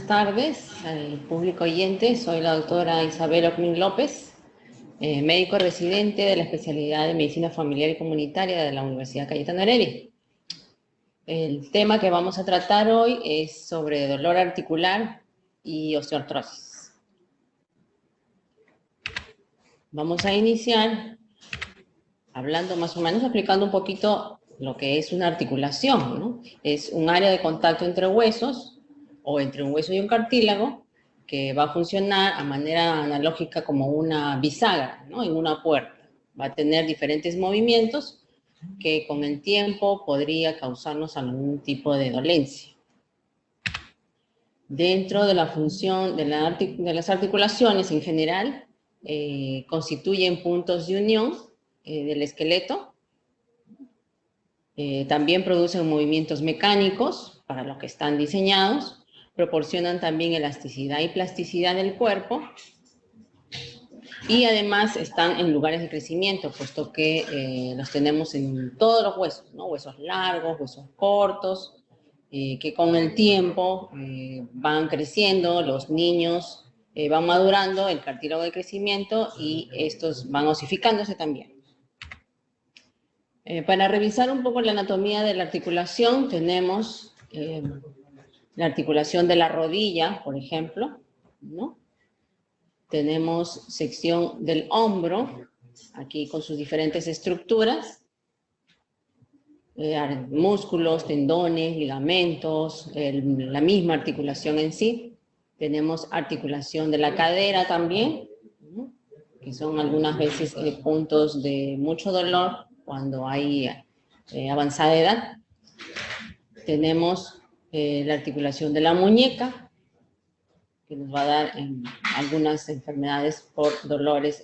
tardes, público oyente. Soy la doctora Isabel Ocmin López, médico residente de la especialidad de Medicina Familiar y Comunitaria de la Universidad Cayetano Heredia. El tema que vamos a tratar hoy es sobre dolor articular y osteoartrosis. Vamos a iniciar hablando más o menos, explicando un poquito lo que es una articulación, ¿no? Es un área de contacto entre huesos o entre un hueso y un cartílago que va a funcionar a manera analógica como una bisagra, ¿no? En una puerta. Va a tener diferentes movimientos que con el tiempo podría causarnos algún tipo de dolencia. Dentro de la función de las articulaciones en general, constituyen puntos de unión del esqueleto. También producen movimientos mecánicos para los que están diseñados, proporcionan también elasticidad y plasticidad del cuerpo y además están en lugares de crecimiento, puesto que los tenemos en todos los huesos, ¿no? Huesos largos, huesos cortos, que con el tiempo van creciendo, los niños van madurando, el cartílago de crecimiento y estos van osificándose también. Para revisar un poco la anatomía de la articulación, tenemos la articulación de la rodilla, por ejemplo, ¿no? Tenemos sección del hombro, aquí con sus diferentes estructuras, músculos, tendones, ligamentos, la misma articulación en sí. Tenemos articulación de la cadera también, ¿no? Que son algunas veces puntos de mucho dolor cuando hay avanzada edad. Tenemos la articulación de la muñeca, que nos va a dar algunas enfermedades por dolores,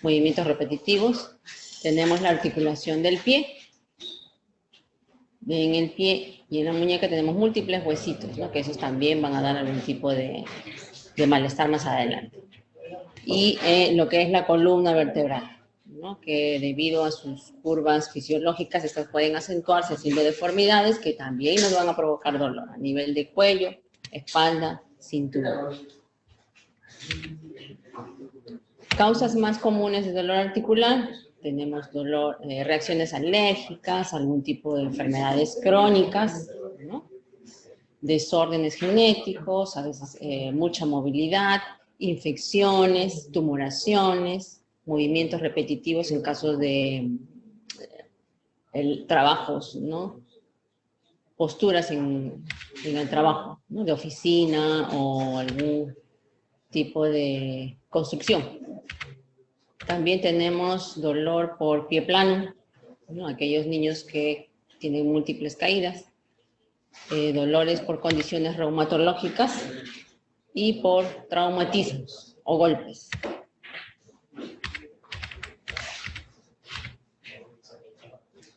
movimientos repetitivos. Tenemos la articulación del pie. En el pie y en la muñeca tenemos múltiples huesitos, ¿no? Que esos también van a dar algún tipo de malestar más adelante. Y lo que es la columna vertebral, ¿no? Que debido a sus curvas fisiológicas, estas pueden acentuarse haciendo deformidades que también nos van a provocar dolor a nivel de cuello, espalda, cintura. Causas más comunes de dolor articular, tenemos dolor, reacciones alérgicas, algún tipo de enfermedades crónicas, ¿no? Desórdenes genéticos, a veces mucha movilidad, infecciones, tumoraciones, movimientos repetitivos en casos de trabajos, ¿no? Posturas en el trabajo, ¿no? De oficina o algún tipo de construcción. También tenemos dolor por pie plano, ¿no? Aquellos niños que tienen múltiples caídas, dolores por condiciones reumatológicas y por traumatismos o golpes.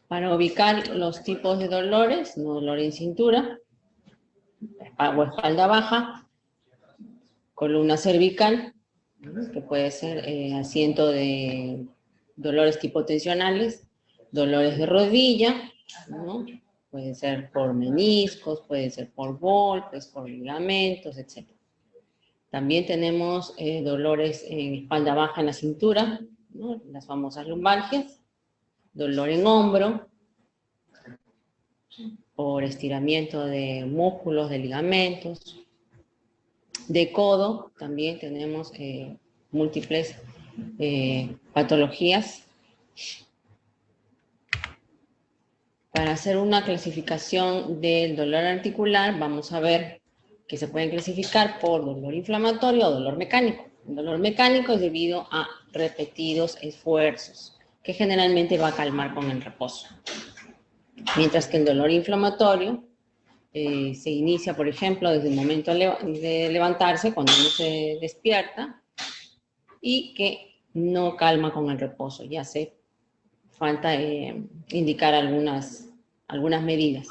Para ubicar los tipos de dolores, no dolor en cintura, o espalda baja, columna cervical, que puede ser asiento de dolores tipo tensionales, dolores de rodilla, ¿no? Puede ser por meniscos, puede ser por golpes, por ligamentos, etc. También tenemos dolores en espalda baja en la cintura, ¿no? Las famosas lumbalgias, dolor en hombro, por estiramiento de músculos, de ligamentos. De codo también tenemos múltiples patologías. Para hacer una clasificación del dolor articular, vamos a ver que se pueden clasificar por dolor inflamatorio o dolor mecánico. El dolor mecánico es debido a repetidos esfuerzos, que generalmente va a calmar con el reposo. Mientras que el dolor inflamatorio se inicia, por ejemplo, desde el momento de levantarse, cuando uno se despierta, y que no calma con el reposo. Ya hace falta indicar algunas medidas.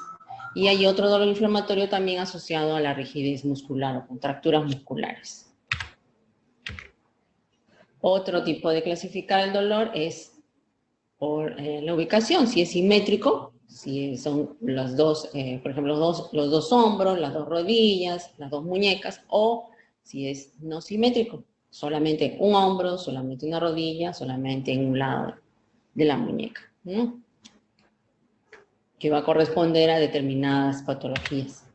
Y hay otro dolor inflamatorio también asociado a la rigidez muscular o contracturas musculares. Otro tipo de clasificar el dolor es por la ubicación. Si es simétrico, Si son los dos, por ejemplo, los dos hombros, las dos rodillas, las dos muñecas, o si es no simétrico, solamente un hombro, solamente una rodilla, solamente en un lado de la muñeca, ¿no? Que va a corresponder a determinadas patologías.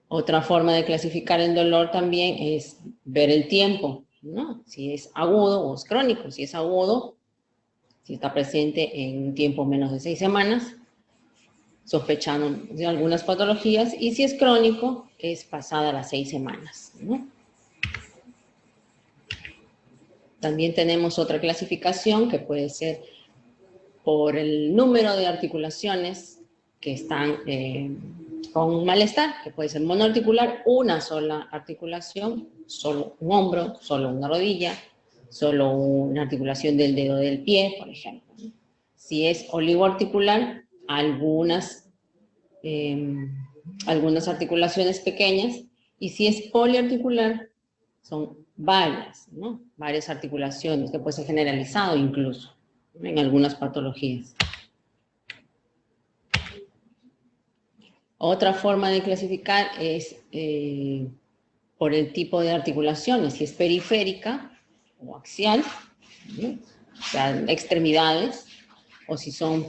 Otra forma de clasificar el dolor también es ver el tiempo, ¿no? Si es agudo o es crónico. Si es agudo, si está presente en un tiempo menos de 6 semanas, sospechando de algunas patologías, y si es crónico, es pasada las 6 semanas, ¿no? También tenemos otra clasificación que puede ser por el número de articulaciones que están con malestar, que puede ser monoarticular, una sola articulación, solo un hombro, solo una rodilla, solo una articulación del dedo del pie, por ejemplo. Si es oligoarticular, algunas articulaciones pequeñas, y si es poliarticular, son varias, ¿no? Varias articulaciones, que puede ser generalizado incluso, ¿no? En algunas patologías. Otra forma de clasificar es por el tipo de articulaciones, si es periférica o axial, ¿no? O sea, extremidades, o si son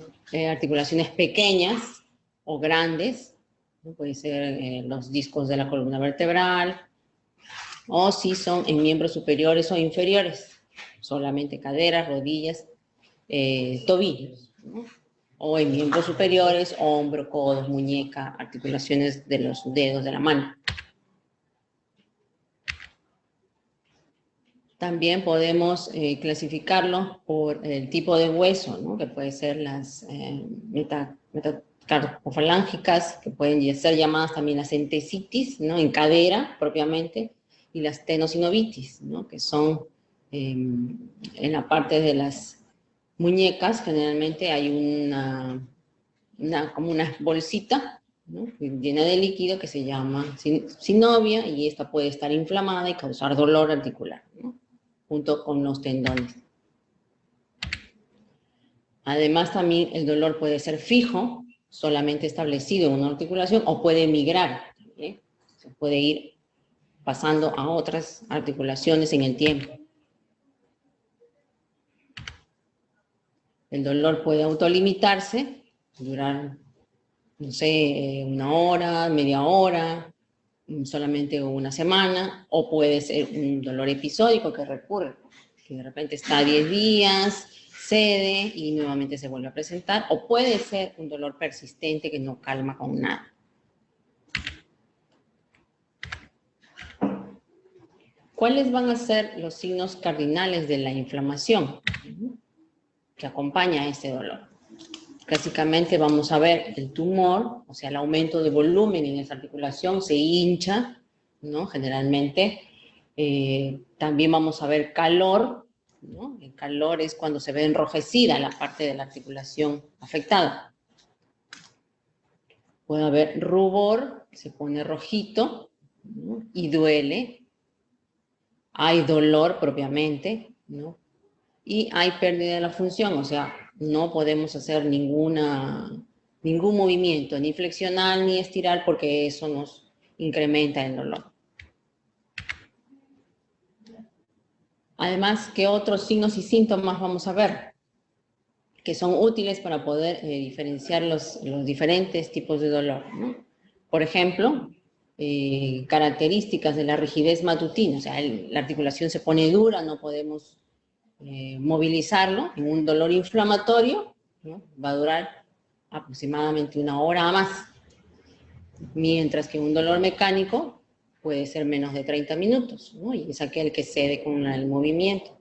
articulaciones pequeñas o grandes, ¿no? Puede ser los discos de la columna vertebral, o si son en miembros superiores o inferiores, solamente caderas, rodillas, tobillos, ¿no? O en miembros superiores, hombro, codos, muñeca, articulaciones de los dedos de la mano. También podemos clasificarlo por el tipo de hueso, ¿no? Que puede ser las metacarpofalángicas, que pueden ser llamadas también las entesitis, ¿no? En cadera propiamente, y las tenosinovitis, ¿no? Que son en la parte de las muñecas, generalmente hay como una bolsita, ¿no? Llena de líquido que se llama sinovia, y esta puede estar inflamada y causar dolor articular, ¿no? Junto con los tendones. Además, también el dolor puede ser fijo, solamente establecido en una articulación, o puede migrar, ¿sí? Se puede ir pasando a otras articulaciones en el tiempo. El dolor puede autolimitarse, durar, no sé, una hora, media hora, solamente una semana, o puede ser un dolor episódico que recurre, que de repente está 10 días, cede y nuevamente se vuelve a presentar, o puede ser un dolor persistente que no calma con nada. ¿Cuáles van a ser los signos cardinales de la inflamación que acompaña a este dolor? Básicamente vamos a ver el tumor, o sea, el aumento de volumen en esa articulación, se hincha, ¿no? Generalmente. También vamos a ver calor, ¿no? El calor es cuando se ve enrojecida la parte de la articulación afectada. Puede haber rubor, se pone rojito, ¿no? Y duele. Hay dolor propiamente, ¿no? Y hay pérdida de la función, o sea, no podemos hacer ningún movimiento, ni flexionar ni estirar, porque eso nos incrementa el dolor. Además, ¿qué otros signos y síntomas vamos a ver que son útiles para poder diferenciar los diferentes tipos de dolor, ¿no? Por ejemplo, características de la rigidez matutina, o sea, la articulación se pone dura, no podemos movilizarlo. En un dolor inflamatorio, ¿no? Va a durar aproximadamente una hora a más, mientras que un dolor mecánico puede ser menos de 30 minutos, ¿no? Y es aquel que cede con el movimiento.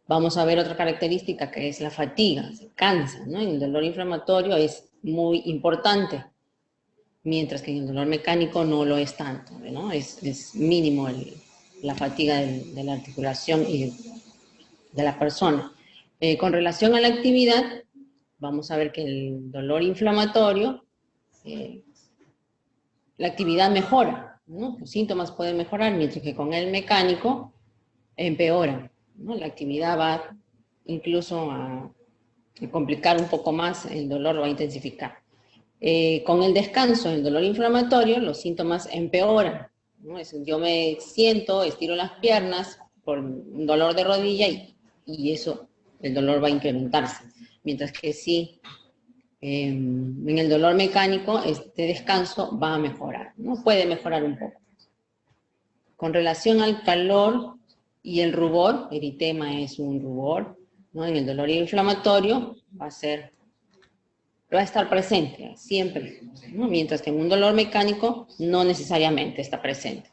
Vamos a ver otra característica, que es la fatiga, se cansa, ¿no? En el dolor inflamatorio es muy importante, mientras que en el dolor mecánico no lo es tanto, ¿no? Es mínimo la fatiga de la articulación y de la persona. Con relación a la actividad, vamos a ver que el dolor inflamatorio, la actividad mejora, ¿no? Los síntomas pueden mejorar, mientras que con el mecánico empeora, ¿no? La actividad va incluso a complicar un poco más, el dolor lo va a intensificar. Con el descanso, el dolor inflamatorio, los síntomas empeoran, ¿no? Yo me siento, estiro las piernas por un dolor de rodilla y eso, el dolor va a incrementarse. Mientras que si en el dolor mecánico, este descanso va a mejorar, ¿no? Puede mejorar un poco. Con relación al calor y el rubor, eritema es un rubor, ¿no? En el dolor inflamatorio va a estar presente siempre, ¿no? Mientras que en un dolor mecánico no necesariamente está presente.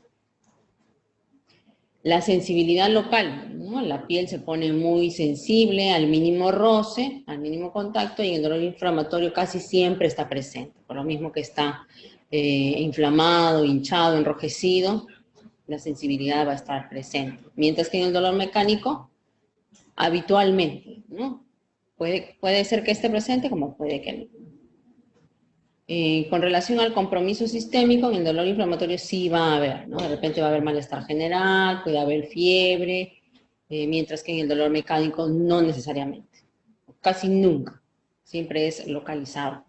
La sensibilidad local, ¿no? La piel se pone muy sensible al mínimo roce, al mínimo contacto, y el dolor inflamatorio casi siempre está presente, por lo mismo que está inflamado, hinchado, enrojecido, la sensibilidad va a estar presente. Mientras que en el dolor mecánico, habitualmente, ¿no? Puede ser que esté presente como puede que no. Con relación al compromiso sistémico, en el dolor inflamatorio sí va a haber, ¿no? De repente va a haber malestar general, puede haber fiebre, mientras que en el dolor mecánico no necesariamente, casi nunca, siempre es localizado.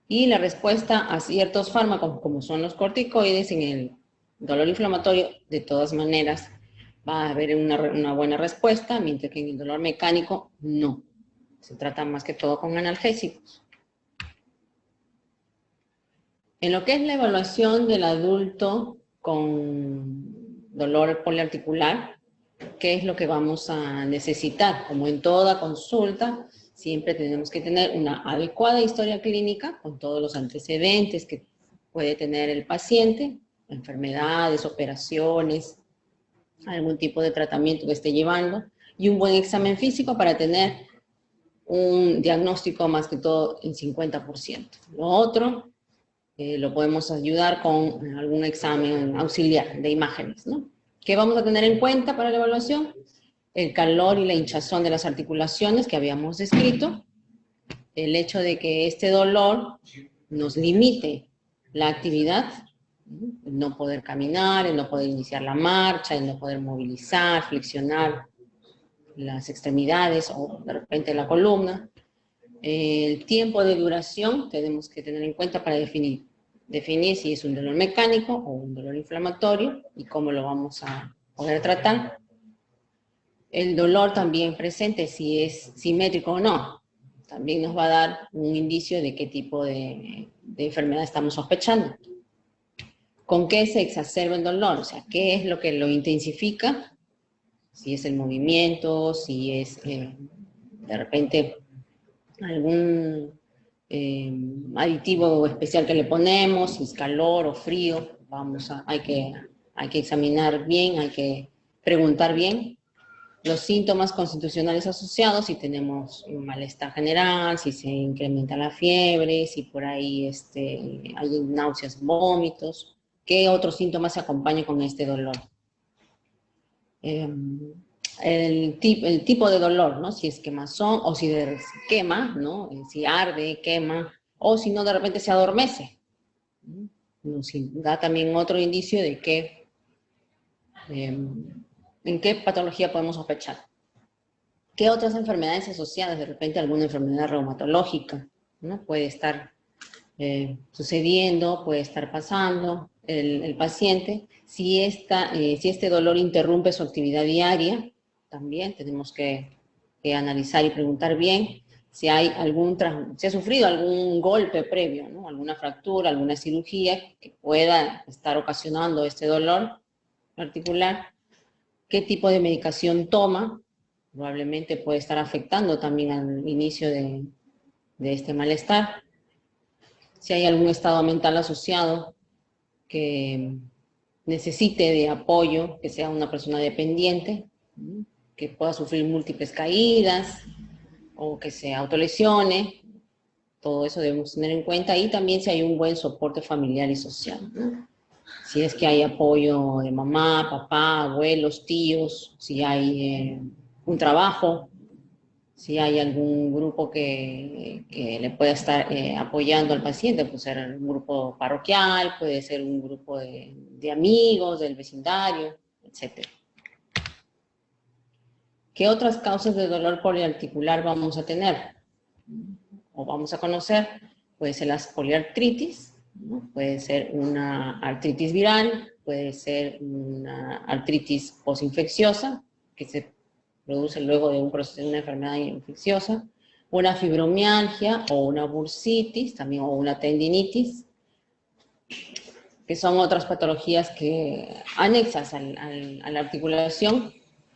Y la respuesta a ciertos fármacos, como son los corticoides, en el dolor inflamatorio, de todas maneras, va a haber una buena respuesta, mientras que en el dolor mecánico no. Se trata más que todo con analgésicos. En lo que es la evaluación del adulto con dolor poliarticular, ¿qué es lo que vamos a necesitar? Como en toda consulta, siempre tenemos que tener una adecuada historia clínica con todos los antecedentes que puede tener el paciente, enfermedades, operaciones, algún tipo de tratamiento que esté llevando, y un buen examen físico para tener un diagnóstico más que todo en 50%. Lo otro lo podemos ayudar con algún examen auxiliar de imágenes, ¿no? ¿Qué vamos a tener en cuenta para la evaluación? El calor y la hinchazón de las articulaciones que habíamos descrito, el hecho de que este dolor nos limite la actividad, el no poder caminar, el no poder iniciar la marcha, el no poder movilizar, flexionar las extremidades o de repente la columna. El tiempo de duración tenemos que tener en cuenta para definir si es un dolor mecánico o un dolor inflamatorio y cómo lo vamos a poder tratar. El dolor también presente, si es simétrico o no, también nos va a dar un indicio de qué tipo de enfermedad estamos sospechando. ¿Con qué se exacerba el dolor? O sea, ¿qué es lo que lo intensifica? Si es el movimiento, si es de repente algún aditivo especial que le ponemos, si es calor o frío, hay que examinar bien, hay que preguntar bien los síntomas constitucionales asociados, si tenemos un malestar general, si se incrementa la fiebre, si por ahí hay náuseas, vómitos, qué otros síntomas se acompañan con este dolor. El tipo de dolor, ¿no? Si es quemazón o si quema, ¿no? Si arde, quema, o si no, de repente se adormece. Nos da también otro indicio de que, en qué patología podemos sospechar. ¿Qué otras enfermedades asociadas? De repente alguna enfermedad reumatológica, ¿no? Puede estar sucediendo, puede estar pasando el paciente. Si este dolor interrumpe su actividad diaria, también tenemos que analizar y preguntar bien si si ha sufrido algún golpe previo, ¿no? Alguna fractura, alguna cirugía que pueda estar ocasionando este dolor articular. ¿Qué tipo de medicación toma? Probablemente puede estar afectando también al inicio de este malestar. Si hay algún estado mental asociado que necesite de apoyo, que sea una persona dependiente, que pueda sufrir múltiples caídas o que se autolesione, todo eso debemos tener en cuenta, y también si hay un buen soporte familiar y social, ¿no? Si es que hay apoyo de mamá, papá, abuelos, tíos, si hay un trabajo, si hay algún grupo que le pueda estar apoyando al paciente, puede ser un grupo parroquial, puede ser un grupo de amigos, del vecindario, etc. ¿Qué otras causas de dolor poliarticular vamos a tener? o vamos a conocer, puede ser la poliartritis, ¿no? Puede ser una artritis viral, puede ser una artritis posinfecciosa, que se produce luego de un proceso de una enfermedad infecciosa, una fibromialgia o una bursitis, también o una tendinitis, que son otras patologías que anexas a la articulación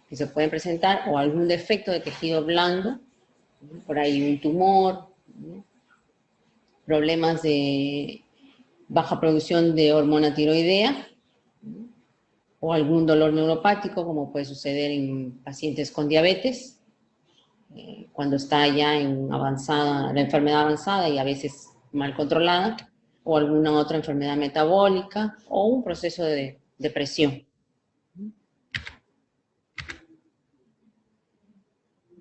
que se pueden presentar, o algún defecto de tejido blando, por ahí un tumor, ¿no? Problemas de baja producción de hormona tiroidea, ¿no? O algún dolor neuropático, como puede suceder en pacientes con diabetes, cuando está ya en avanzada, la enfermedad avanzada y a veces mal controlada, o alguna otra enfermedad metabólica, o un proceso de depresión.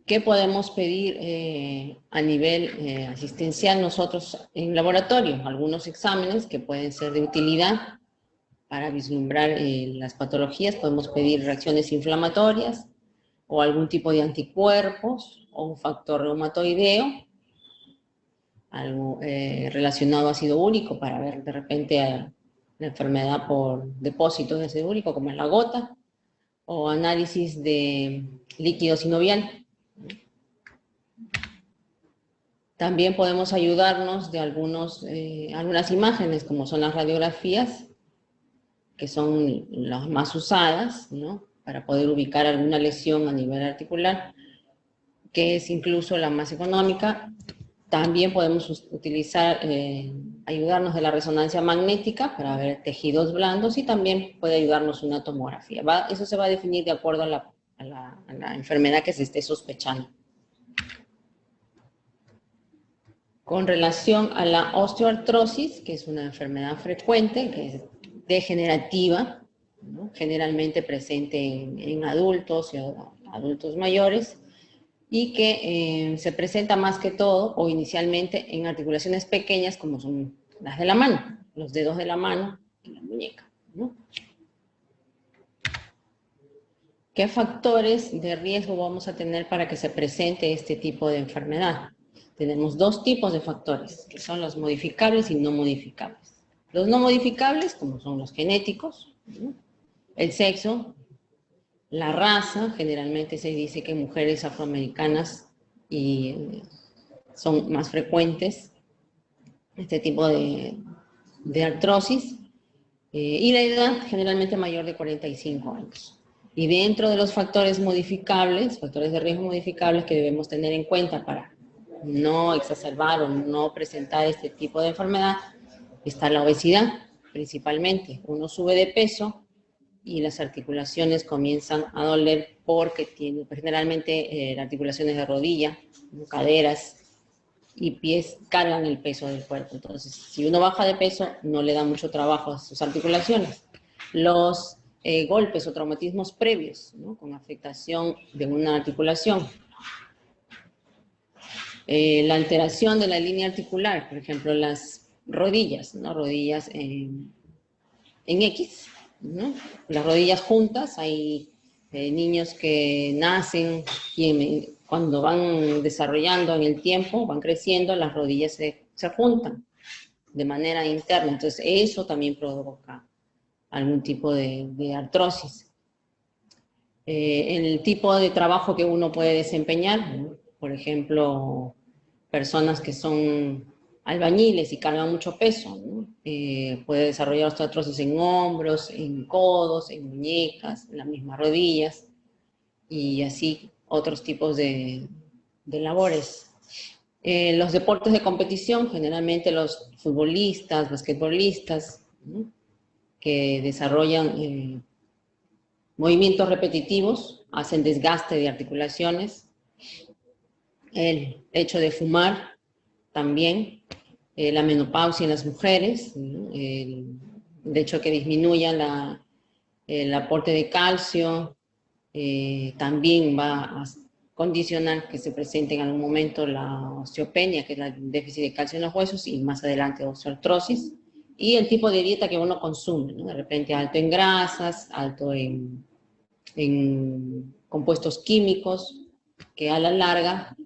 ¿Qué podemos pedir a nivel asistencial nosotros en laboratorio? Algunos exámenes que pueden ser de utilidad para vislumbrar las patologías. Podemos pedir reacciones inflamatorias o algún tipo de anticuerpos o un factor reumatoideo, algo relacionado a ácido úrico para ver de repente la enfermedad por depósito de ácido úrico, como es la gota, o análisis de líquido sinovial. También podemos ayudarnos de algunas imágenes, como son las radiografías, que son las más usadas, ¿no? Para poder ubicar alguna lesión a nivel articular, que es incluso la más económica. También podemos utilizar, ayudarnos de la resonancia magnética para ver tejidos blandos, y también puede ayudarnos una tomografía. Eso se va a definir de acuerdo a la enfermedad que se esté sospechando. Con relación a la osteoartrosis, que es una enfermedad frecuente, que es degenerativa, ¿no? Generalmente presente en adultos y adultos mayores, y que se presenta más que todo, o inicialmente, en articulaciones pequeñas como son las de la mano, los dedos de la mano y la muñeca, ¿no? ¿Qué factores de riesgo vamos a tener para que se presente este tipo de enfermedad? Tenemos dos tipos de factores, que son los modificables y no modificables. Los no modificables, como son los genéticos, ¿no? El sexo, la raza, generalmente se dice que mujeres afroamericanas son más frecuentes este tipo de artrosis, y la edad, generalmente mayor de 45 años. Y dentro de los factores modificables, factores de riesgo modificables que debemos tener en cuenta para no exacerbar o no presentar este tipo de enfermedad, está la obesidad, principalmente. Uno sube de peso y las articulaciones comienzan a doler porque tiene generalmente las articulaciones de rodilla, caderas y pies cargan el peso del cuerpo. Entonces, si uno baja de peso, no le da mucho trabajo a sus articulaciones. Los golpes o traumatismos previos, ¿no? Con afectación de una articulación. La alteración de la línea articular, por ejemplo, las rodillas, ¿no? Rodillas en X, ¿no? Las rodillas juntas. Hay niños que nacen y cuando van desarrollando en el tiempo, van creciendo, las rodillas se juntan de manera interna. Entonces, eso también provoca algún tipo de artrosis. El tipo de trabajo que uno puede desempeñar, ¿no? Por ejemplo, personas que son albañiles y cargan mucho peso, ¿no? Puede desarrollar osteoartrosis en hombros, en codos, en muñecas, en las mismas rodillas, y así otros tipos de labores. Los deportes de competición, generalmente los futbolistas, basquetbolistas, ¿no? Que desarrollan movimientos repetitivos, hacen desgaste de articulaciones. El hecho de fumar también, la menopausia en las mujeres, ¿no? El hecho que disminuya el aporte de calcio, también va a condicionar que se presente en algún momento la osteopenia, que es el déficit de calcio en los huesos, y más adelante osteoartrosis. Y el tipo de dieta que uno consume, ¿no? De repente alto en grasas, alto en compuestos químicos, que a la larga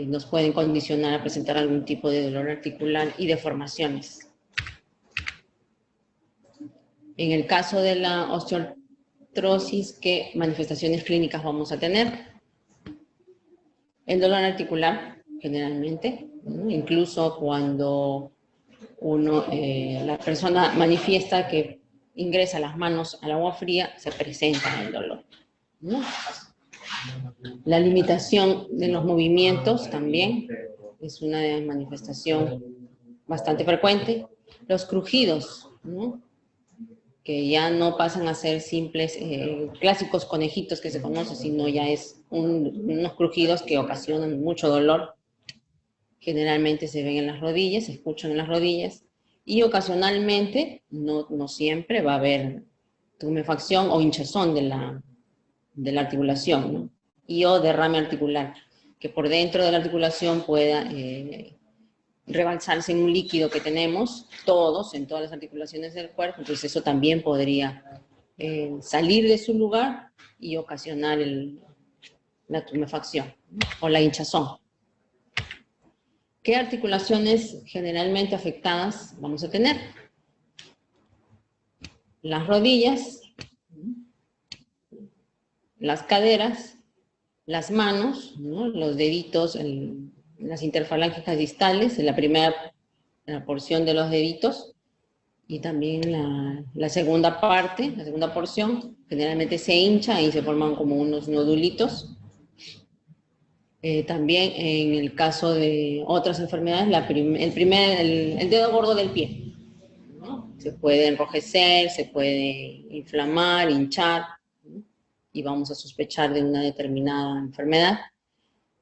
nos pueden condicionar a presentar algún tipo de dolor articular y deformaciones. En el caso de la osteoartrosis, ¿qué manifestaciones clínicas vamos a tener? El dolor articular, generalmente, ¿no? Incluso cuando la persona manifiesta que ingresa las manos al agua fría, se presenta el dolor, ¿no? La limitación de los movimientos también es una manifestación bastante frecuente. Los crujidos, ¿no? Que ya no pasan a ser simples, clásicos conejitos que se conocen, sino ya es unos crujidos que ocasionan mucho dolor. Generalmente se ven en las rodillas, se escuchan en las rodillas, y ocasionalmente, no siempre, va a haber tumefacción o hinchazón de la articulación, ¿no? Y o derrame articular, que por dentro de la articulación pueda rebalsarse en un líquido que tenemos todos, en todas las articulaciones del cuerpo. Entonces eso también podría salir de su lugar y ocasionar la tumefacción, ¿no? O la hinchazón. ¿Qué articulaciones generalmente afectadas vamos a tener? Las rodillas, las caderas, las manos, ¿no? Los deditos, las interfalángicas distales, la primera porción de los deditos, y también la segunda parte, la segunda porción, generalmente se hincha y se forman como unos nodulitos. También en el caso de otras enfermedades, el dedo gordo del pie, ¿no? Se puede enrojecer, se puede inflamar, hinchar, ¿no? Y vamos a sospechar de una determinada enfermedad.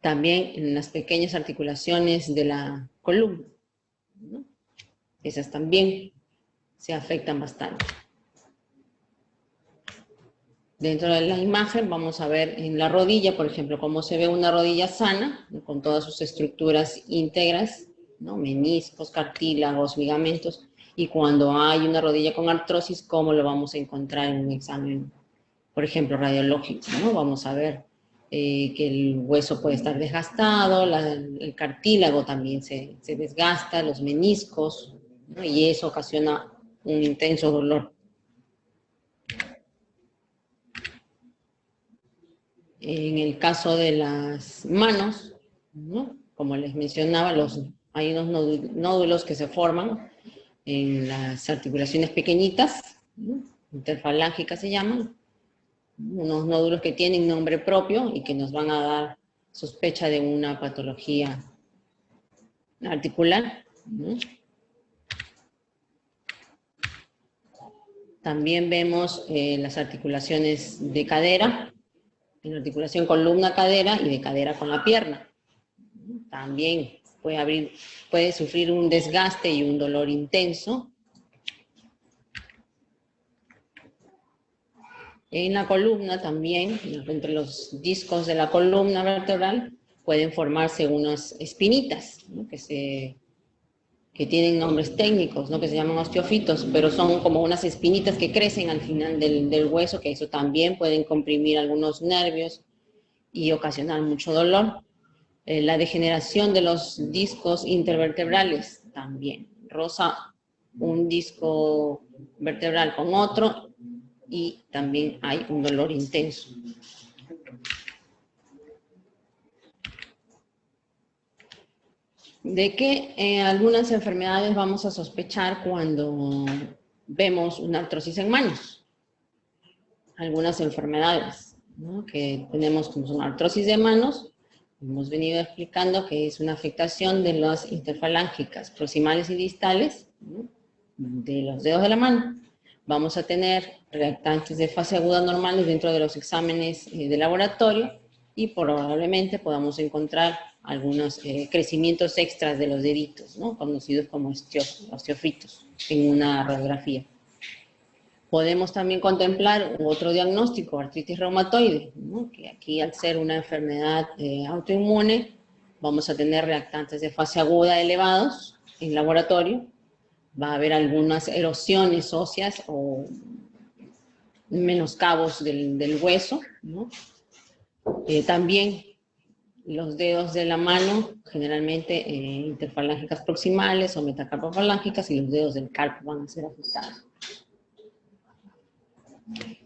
También en las pequeñas articulaciones de la columna, ¿no? Esas también se afectan bastante. Dentro de la imagen vamos a ver en la rodilla, por ejemplo, cómo se ve una rodilla sana, ¿no? Con todas sus estructuras íntegras, ¿no? Meniscos, cartílagos, ligamentos, y cuando hay una rodilla con artrosis, cómo lo vamos a encontrar en un examen, por ejemplo, radiológico, ¿no? Vamos a ver que el hueso puede estar desgastado, el cartílago también se desgasta, los meniscos, ¿no? Y eso ocasiona un intenso dolor. En el caso de las manos, ¿no? Como les mencionaba, hay unos nódulos que se forman en las articulaciones pequeñitas, ¿no? Interfalángicas se llaman, unos nódulos que tienen nombre propio y que nos van a dar sospecha de una patología articular, ¿no? También vemos las articulaciones de cadera, en la articulación columna-cadera y de cadera con la pierna. También puede sufrir un desgaste y un dolor intenso. En la columna también, entre los discos de la columna vertebral, pueden formarse unas espinitas, ¿no? que tienen nombres técnicos, ¿no? Que se llaman osteofitos, pero son como unas espinitas que crecen al final del hueso, que eso también pueden comprimir algunos nervios y ocasionar mucho dolor. La degeneración de los discos intervertebrales también. Roza un disco vertebral con otro y también hay un dolor intenso. ¿De qué algunas enfermedades vamos a sospechar cuando vemos una artrosis en manos? Algunas enfermedades, ¿no? Que tenemos como son artrosis de manos. Hemos venido explicando que es una afectación de las interfalángicas proximales y distales, ¿no? De los dedos de la mano. Vamos a tener reactantes de fase aguda normales dentro de los exámenes de laboratorio y probablemente podamos encontrar algunos crecimientos extras de los deditos, ¿no? Conocidos como osteofitos en una radiografía. Podemos también contemplar otro diagnóstico, artritis reumatoide, ¿no? Que aquí al ser una enfermedad autoinmune, vamos a tener reactantes de fase aguda elevados en laboratorio, va a haber algunas erosiones óseas o menoscabos del hueso, ¿no? También los dedos de la mano, generalmente interfalángicas proximales o metacarpofalángicas, y los dedos del carpo van a ser afectados.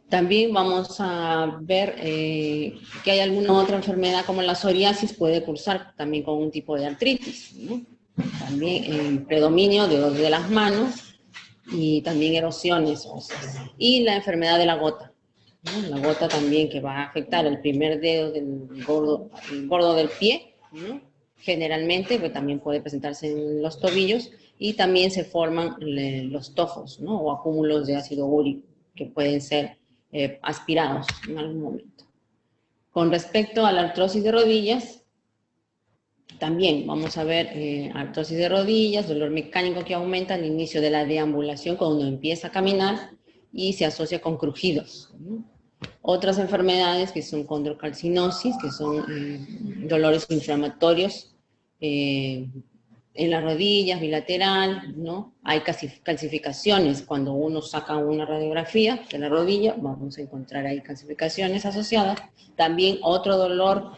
También vamos a ver que hay alguna otra enfermedad como la psoriasis, puede cursar también con un tipo de artritis, ¿no? También predominio de dedos de las manos y también erosiones óseas. Y la enfermedad de la gota, ¿no? La gota también, que va a afectar el primer dedo del gordo del pie, ¿no? Generalmente, pues también puede presentarse en los tobillos, y también se forman los tofos, ¿no? O acúmulos de ácido úrico, que pueden ser aspirados en algún momento. Con respecto a la artrosis de rodillas, también vamos a ver artrosis de rodillas, dolor mecánico que aumenta al inicio de la deambulación cuando uno empieza a caminar y se asocia con crujidos, ¿no? Otras enfermedades que son condrocalcinosis, que son dolores inflamatorios en las rodillas, bilateral, ¿no? Hay calcificaciones. Cuando uno saca una radiografía de la rodilla, vamos a encontrar ahí calcificaciones asociadas. También otro dolor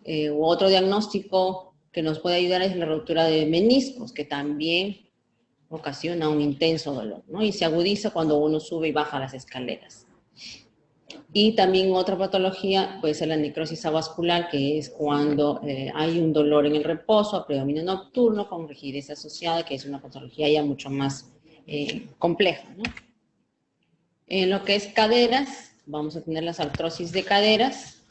u otro diagnóstico que nos puede ayudar es la ruptura de meniscos, que también ocasiona un intenso dolor, ¿no? Y se agudiza cuando uno sube y baja las escaleras. Y también otra patología puede ser la necrosis avascular, que es cuando hay un dolor en el reposo a predominio nocturno con rigidez asociada, que es una patología ya mucho más compleja, ¿no? En lo que es caderas, vamos a tener las artrosis de caderas,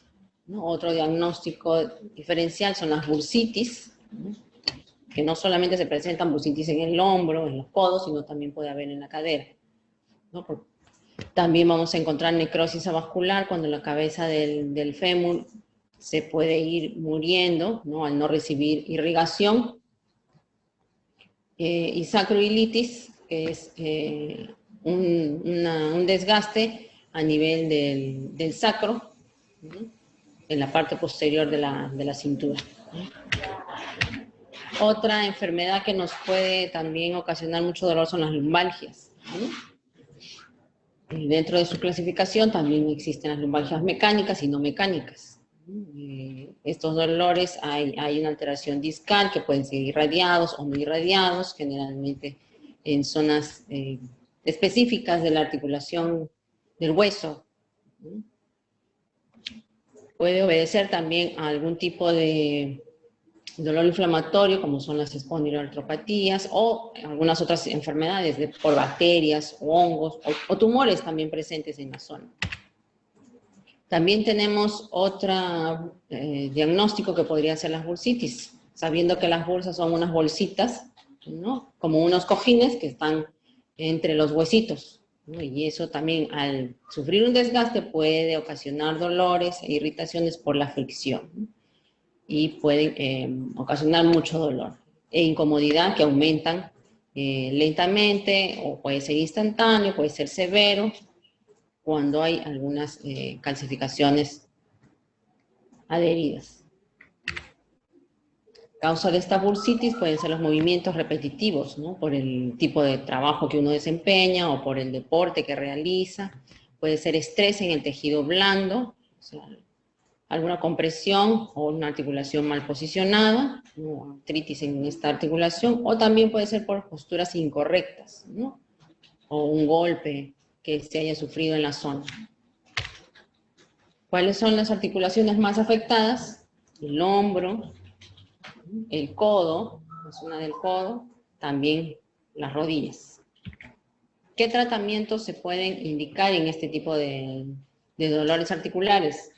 ¿no? Otro diagnóstico diferencial son las bursitis, ¿no? Que no solamente se presentan bursitis en el hombro, en los codos, sino también puede haber en la cadera, ¿no? También vamos a encontrar necrosis avascular cuando la cabeza del fémur se puede ir muriendo, ¿no? Al no recibir irrigación. Y sacroilitis, que es un desgaste a nivel del sacro, ¿no? En la parte posterior de la cintura, ¿no? Otra enfermedad que nos puede también ocasionar mucho dolor son las lumbalgias, ¿no? Dentro de su clasificación también existen las lumbalgias mecánicas y no mecánicas. Estos dolores hay una alteración discal que pueden ser irradiados o no irradiados, generalmente en zonas específicas de la articulación del hueso. Puede obedecer también a algún tipo de dolor inflamatorio, como son las espondiloartropatías o algunas otras enfermedades por bacterias o hongos o tumores también presentes en la zona. También tenemos otro diagnóstico que podría ser las bursitis, sabiendo que las bursas son unas bolsitas, ¿no? Como unos cojines que están entre los huesitos, ¿no? Y eso también, al sufrir un desgaste, puede ocasionar dolores e irritaciones por la fricción, ¿no? Y pueden ocasionar mucho dolor e incomodidad que aumentan lentamente, o puede ser instantáneo, puede ser severo, cuando hay algunas calcificaciones adheridas. Causa de esta bursitis pueden ser los movimientos repetitivos, ¿no? Por el tipo de trabajo que uno desempeña o por el deporte que realiza. Puede ser estrés en el tejido blando, o sea, alguna compresión o una articulación mal posicionada, ¿no? Artritis en esta articulación, o también puede ser por posturas incorrectas, ¿no? O un golpe que se haya sufrido en la zona. ¿Cuáles son las articulaciones más afectadas? El hombro, el codo, la zona del codo, también las rodillas. ¿Qué tratamientos se pueden indicar en este tipo de dolores articulares?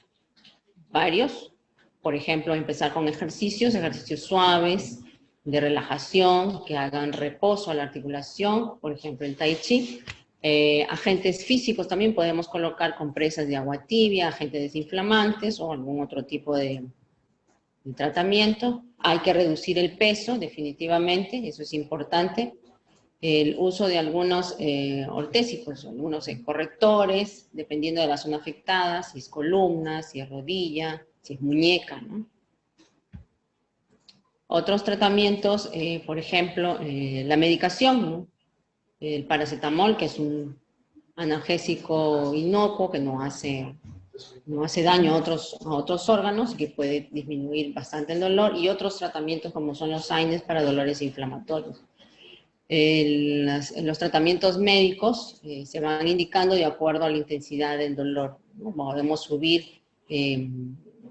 Varios. Por ejemplo, empezar con ejercicios suaves, de relajación, que hagan reposo a la articulación, por ejemplo, el tai chi. Agentes físicos también podemos colocar compresas de agua tibia, agentes desinflamantes o algún otro tipo de tratamiento. Hay que reducir el peso, definitivamente, eso es importante. El uso de algunos ortésicos, algunos correctores, dependiendo de la zona afectada, si es columna, si es rodilla, si es muñeca, ¿no? Otros tratamientos, por ejemplo, la medicación, ¿no? El paracetamol, que es un analgésico inocuo que no hace no hace daño a otros órganos, que puede disminuir bastante el dolor, y otros tratamientos como son los AINES para dolores inflamatorios. Los tratamientos médicos se van indicando de acuerdo a la intensidad del dolor, ¿no? Podemos subir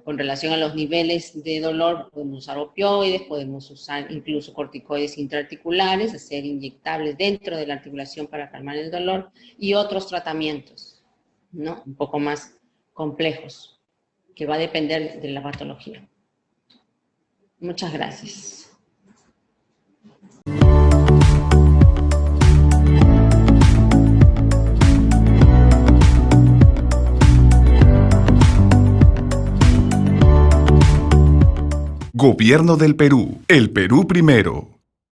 con relación a los niveles de dolor, podemos usar opioides, podemos usar incluso corticoides intraarticulares, hacer inyectables dentro de la articulación para calmar el dolor, y otros tratamientos, ¿no? Un poco más complejos, que va a depender de la patología. Muchas gracias. Gobierno del Perú. El Perú primero.